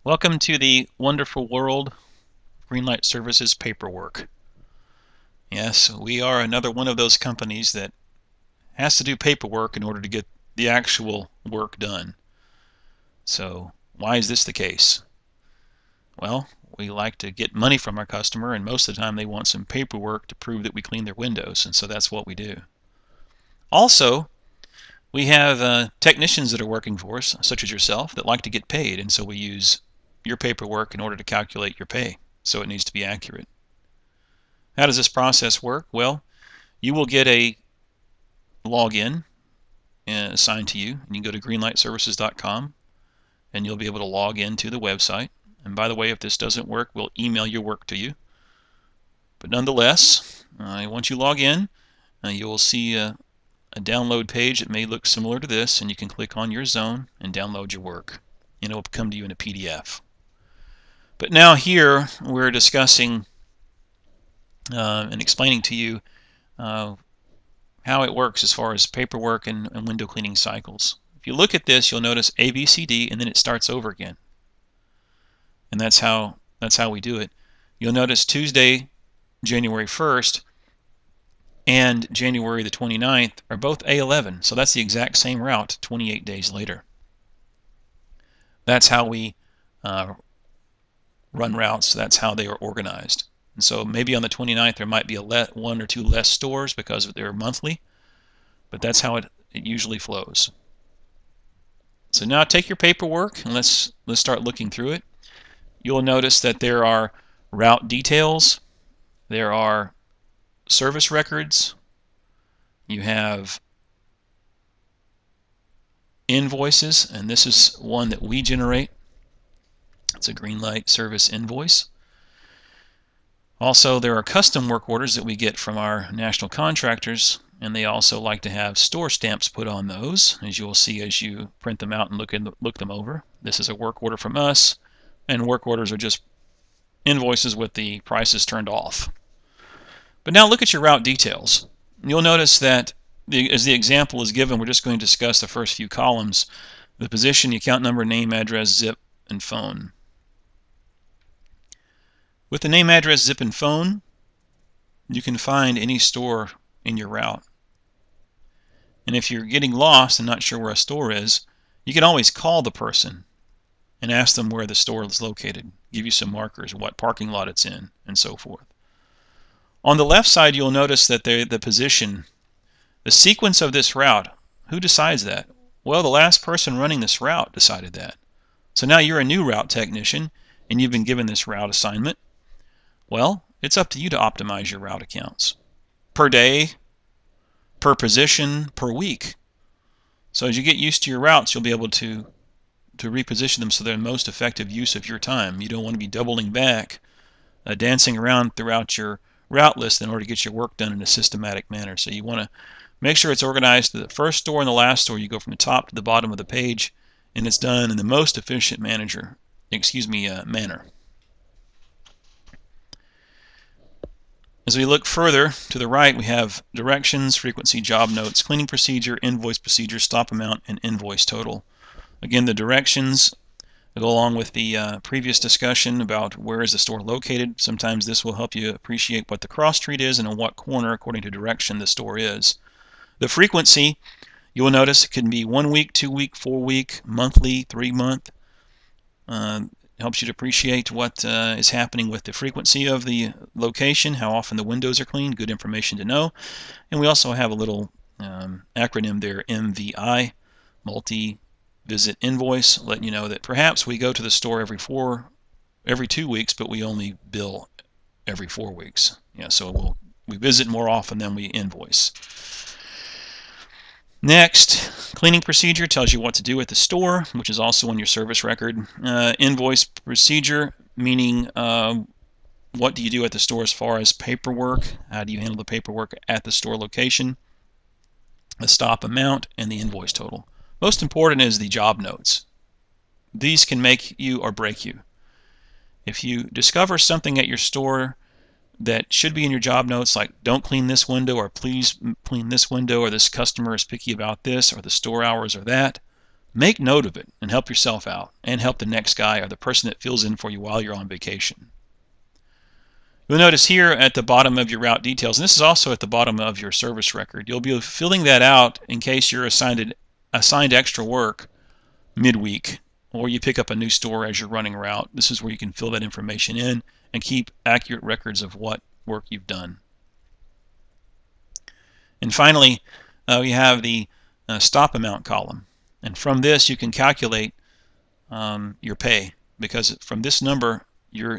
Welcome to the wonderful world of Greenlight Services Paperwork. Yes, we are another one of those companies that has to do paperwork in order to get the actual work done. So why is this the case? Well, we like to get money from our customer, and most of the time they want some paperwork to prove that we clean their windows, and so that's what we do. Also, we have technicians that are working for us, such as yourself, that like to get paid, and so we use your paperwork in order to calculate your pay, so it needs to be accurate. How does this process work? Well, you will get a login assigned to you, and you can go to greenlightservices.com and you'll be able to log into the website. And by the way, if this doesn't work, we'll email your work to you. But nonetheless, once you log in, you will see a download page that may look similar to this, and you can click on your zone and download your work, and it will come to you in a PDF. But now here we're discussing and explaining to you how it works as far as paperwork and window cleaning cycles. If you look at this, you'll notice A, B, C, D, and then it starts over again. And that's how we do it. You'll notice Tuesday, January 1st, and January the 29th are both A11, so that's the exact same route 28 days later. That's how we run routes. That's how they are organized. And so maybe on the 29th there might be one or two less stores because they're monthly, but that's how it usually flows. So now take your paperwork and let's start looking through it. You'll notice that there are route details, there are service records, you have invoices, and this is one that we generate. It's a Greenlight service invoice. Also, there are custom work orders that we get from our national contractors, and they also like to have store stamps put on those, as you will see as you print them out and look them over. This is a work order from us, and work orders are just invoices with the prices turned off. But now look at your route details. You'll notice that as the example is given, we're just going to discuss the first few columns: the position, the account number, name, address, zip, and phone. With the name, address, zip, and phone, you can find any store in your route. And if you're getting lost and not sure where a store is, you can always call the person and ask them where the store is located, give you some markers, what parking lot it's in, and so forth. On the left side, you'll notice that the position, the sequence of this route, who decides that? Well, the last person running this route decided that. So now you're a new route technician, and you've been given this route assignment. Well, it's up to you to optimize your route accounts per day, per position, per week. So as you get used to your routes, you'll be able to reposition them so they're the most effective use of your time. You don't want to be doubling back, dancing around throughout your route list in order to get your work done in a systematic manner. So you want to make sure it's organized to the first store and the last store. You go from the top to the bottom of the page, and it's done in the most efficient manner. As we look further to the right, we have directions, frequency, job notes, cleaning procedure, invoice procedure, stop amount, and invoice total. Again, the directions go along with the previous discussion about where is the store located. Sometimes this will help you appreciate what the cross street is and in what corner, according to direction, the store is. The frequency, you will notice, it can be 1 week, 2 week, 4 week, monthly, 3 month. Helps you to appreciate what is happening with the frequency of the location, how often the windows are cleaned, good information to know. And we also have a little acronym there, MVI, multi-visit invoice, letting you know that perhaps we go to the store every 2 weeks, but we only bill every 4 weeks. Yeah, so we visit more often than we invoice. Next, cleaning procedure tells you what to do at the store, which is also on your service record. Invoice procedure, meaning what do you do at the store as far as paperwork? How do you handle the paperwork at the store location? The stop amount and the invoice total. Most important is the job notes. These can make you or break you. If you discover something at your store that should be in your job notes, like don't clean this window, or please clean this window, or this customer is picky about this, or the store hours are that, Make note of it and help yourself out and help the next guy or the person that fills in for you while you're on vacation. You'll notice here at the bottom of your route details, and this is also at the bottom of your service record, you'll be filling that out in case you're assigned extra work midweek, or you pick up a new store as you're running a route. This is where you can fill that information in and keep accurate records of what work you've done. And finally, we have the stop amount column. And from this, you can calculate your pay, because from this number,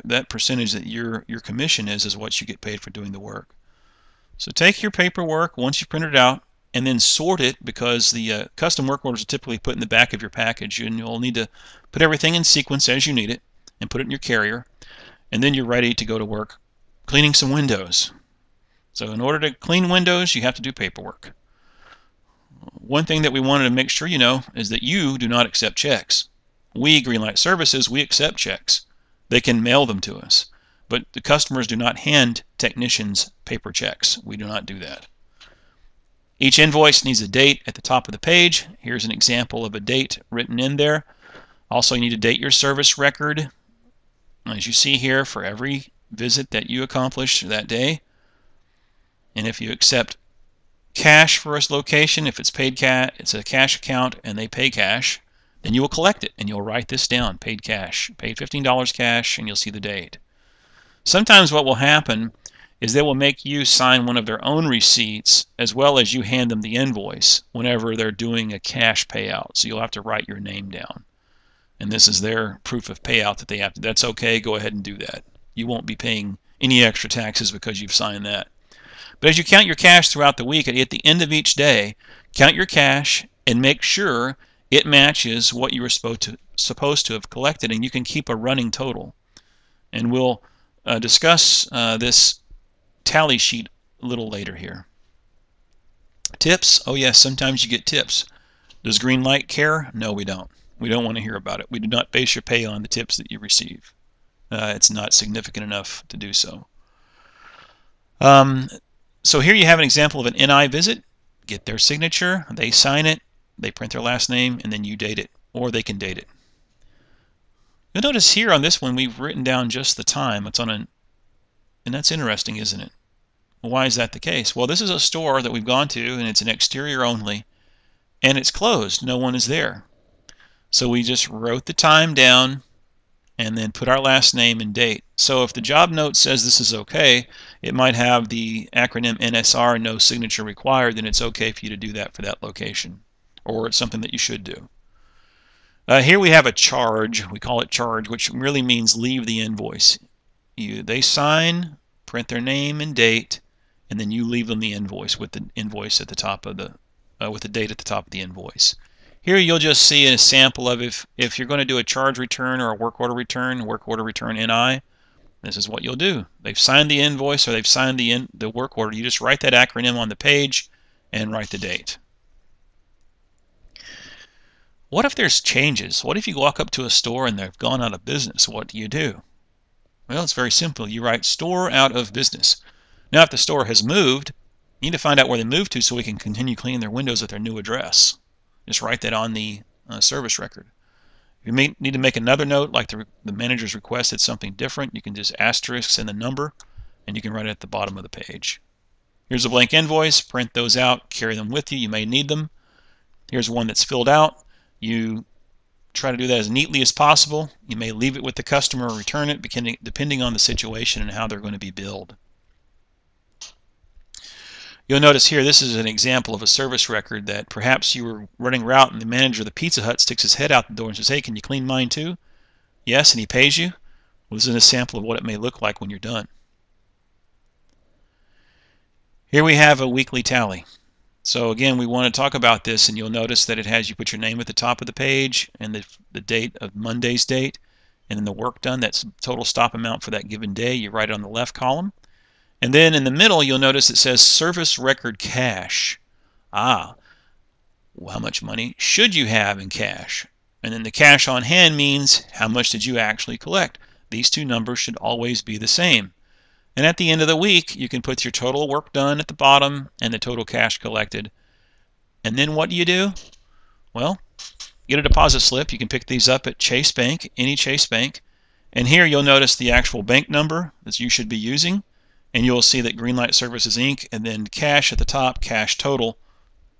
that percentage that your commission is what you get paid for doing the work. So take your paperwork once you print it out, and then sort it, because the custom work orders are typically put in the back of your package, and you'll need to put everything in sequence as you need it and put it in your carrier, and then you're ready to go to work cleaning some windows. So in order to clean windows, you have to do paperwork. One thing that we wanted to make sure you know is that you do not accept checks. We, Greenlight Services, we accept checks. They can mail them to us, but the customers do not hand technicians paper checks. We do not do that. Each invoice needs a date at the top of the page. Here's an example of a date written in there. Also, you need to date your service record, as you see here, for every visit that you accomplish that day. And if you accept cash for a location, if it's paid cash, it's a cash account and they pay cash, then you will collect it and you'll write this down, paid cash, paid $15 cash, and you'll see the date. Sometimes what will happen is they will make you sign one of their own receipts as well as you hand them the invoice whenever they're doing a cash payout. So you'll have to write your name down. And this is their proof of payout that they have to. That's okay, go ahead and do that. You won't be paying any extra taxes because you've signed that. But as you count your cash throughout the week, at the end of each day, count your cash and make sure it matches what you were supposed to have collected, and you can keep a running total. And we'll discuss this tally sheet a little later here. Tips? Oh yes, sometimes you get tips. Does Greenlight care? No, we don't. We don't want to hear about it. We do not base your pay on the tips that you receive. It's not significant enough to do so. So here you have an example of an NI visit. Get their signature, they sign it, they print their last name, and then you date it, or they can date it. You'll notice here on this one we've written down just the time. It's on and that's interesting, isn't it? Why is that the case? Well, this is a store that we've gone to, and it's an exterior only, and it's closed. No one is there. So we just wrote the time down and then put our last name and date. So if the job note says this is okay, it might have the acronym NSR, no signature required, then it's okay for you to do that for that location, or it's something that you should do. Here we have a charge. We call it charge, which really means leave the invoice. They sign, print their name and date, and then you leave them the invoice with the invoice at the top of the with the date at the top of the invoice. Here you'll just see a sample of if you're going to do a charge return or a work order return NI, this is what you'll do. They've signed the invoice or they've signed the work order. You just write that acronym on the page and write the date. What if there's changes? What if you walk up to a store and they've gone out of business? What do you do? Well, it's very simple. You write store out of business. Now, if the store has moved, you need to find out where they moved to so we can continue cleaning their windows at their new address. Just write that on the service record. If you need to make another note, like the manager's requested something different, you can just asterisk in the number, and you can write it at the bottom of the page. Here's a blank invoice. Print those out. Carry them with you. You may need them. Here's one that's filled out. You try to do that as neatly as possible. You may leave it with the customer or return it, depending on the situation and how they're going to be billed. You'll notice here this is an example of a service record that perhaps you were running route and the manager of the Pizza Hut sticks his head out the door and says, hey, can you clean mine too? Yes, and he pays you. Well, this is a sample of what it may look like when you're done. Here we have a weekly tally. So again, we want to talk about this, and you'll notice that it has you put your name at the top of the page and the date of Monday's date, and then the work done, that's total stop amount for that given day. You write it on the left column. And then in the middle, you'll notice it says service record cash. Well, how much money should you have in cash? And then the cash on hand means how much did you actually collect. These two numbers should always be the same. And at the end of the week, you can put your total work done at the bottom and the total cash collected. And then what do? Well, get a deposit slip. You can pick these up at Chase Bank, any Chase Bank. And here you'll notice the actual bank number that you should be using. And you'll see that Greenlight Services Inc. and then cash at the top, cash total.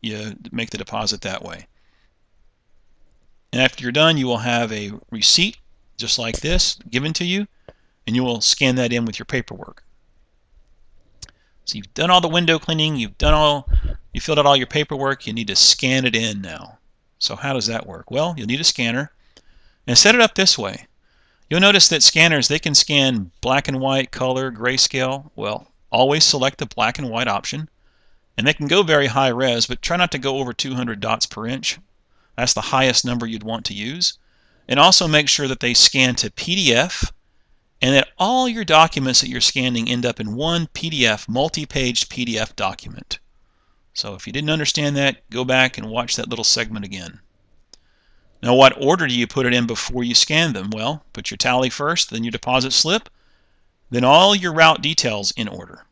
You make the deposit that way. And after you're done, you will have a receipt just like this given to you, and you will scan that in with your paperwork. So you've done all the window cleaning, you filled out all your paperwork, you need to scan it in now. So how does that work? Well, you'll need a scanner, and set it up this way. You'll notice that scanners, they can scan black and white, color, grayscale. Well, always select the black and white option, and they can go very high res, but try not to go over 200 dots per inch. That's the highest number you'd want to use. And also make sure that they scan to PDF, and that all your documents that you're scanning end up in one PDF, multi-page PDF document. So if you didn't understand that, go back and watch that little segment again. Now, what order do you put it in before you scan them? Well, put your tally first, then your deposit slip, then all your route details in order,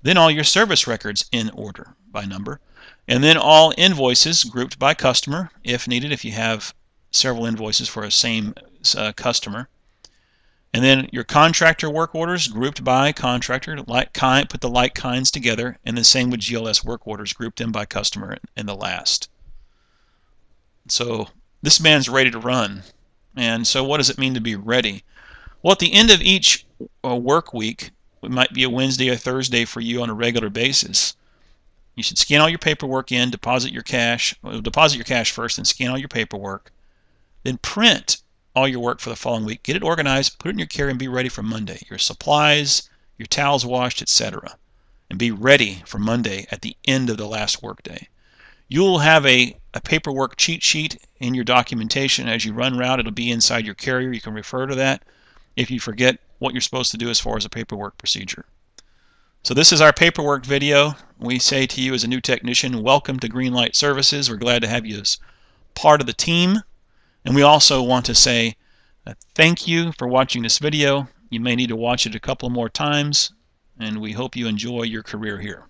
then all your service records in order by number, and then all invoices grouped by customer if needed, if you have several invoices for a same customer. And then your contractor work orders grouped by contractor, like kind, put the like kinds together, and the same with GLS work orders grouped in by customer in the last. So this man's ready to run. And so what does it mean to be ready? Well, at the end of each work week, it might be a Wednesday or Thursday for you on a regular basis, you should scan all your paperwork in, deposit your cash first, and scan all your paperwork. Then print all your work for the following week. Get it organized, put it in your carrier, and be ready for Monday. Your supplies, your towels washed, etc. And be ready for Monday at the end of the last work day. You'll have a paperwork cheat sheet in your documentation as you run route. It'll be inside your carrier. You can refer to that if you forget what you're supposed to do as far as a paperwork procedure. So this is our paperwork video. We say to you as a new technician, welcome to Greenlight Services. We're glad to have you as part of the team. And we also want to say thank you for watching this video. You may need to watch it a couple more times, and we hope you enjoy your career here.